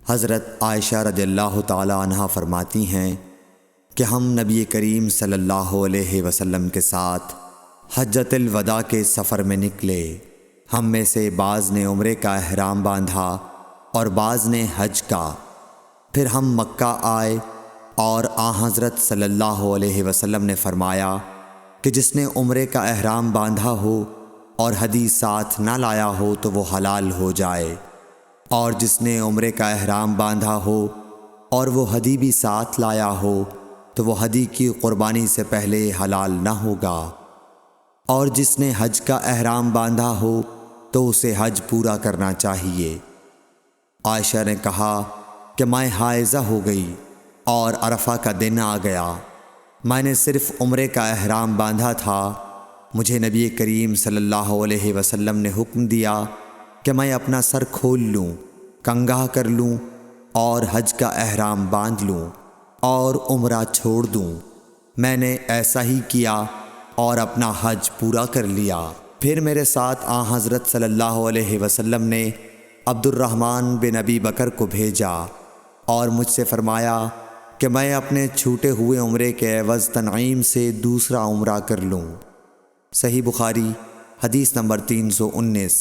حضرت عائشہ رضی اللہ تعالی عنہا فرماتی ہیں کہ ہم نبی کریم صلی اللہ علیہ وسلم کے ساتھ حجۃ الوداع کے سفر میں نکلے۔ ہم میں سے بعض نے عمرے کا احرام باندھا اور بعض نے حج کا۔ پھر ہم مکہ آئے اور حضرت صلی اللہ علیہ وسلم نے فرمایا کہ جس نے عمرے کا احرام باندھا ہو اور ہدی ساتھ نہ لایا ہو تو وہ حلال ہو جائے، اور جس نے عمرے کا احرام باندھا ہو اور وہ ہدی بھی ساتھ لایا ہو تو وہ ہدی کی قربانی سے پہلے حلال نہ ہوگا، اور جس نے حج کا احرام باندھا ہو تو اسے حج پورا کرنا چاہیے۔ عائشہ نے کہا کہ میں حائضہ ہو گئی اور عرفہ کا دن آ گیا، میں نے صرف عمرے کا احرام باندھا تھا، مجھے نبی کریم صلی اللہ علیہ وسلم نے حکم دیا کہ میں اپنا سر کھول لوں، کنگھا کر لوں اور حج کا احرام باندھ لوں اور عمرہ چھوڑ دوں۔ میں نے ایسا ہی کیا اور اپنا حج پورا کر لیا۔ پھر میرے ساتھ حضرت صلی اللہ علیہ وسلم نے عبد الرحمن بن ابی بکر کو بھیجا اور مجھ سے فرمایا کہ میں اپنے چھوٹے ہوئے عمرے کے عوض تنعیم سے دوسرا عمرہ کر لوں۔ صحیح بخاری حدیث نمبر 319۔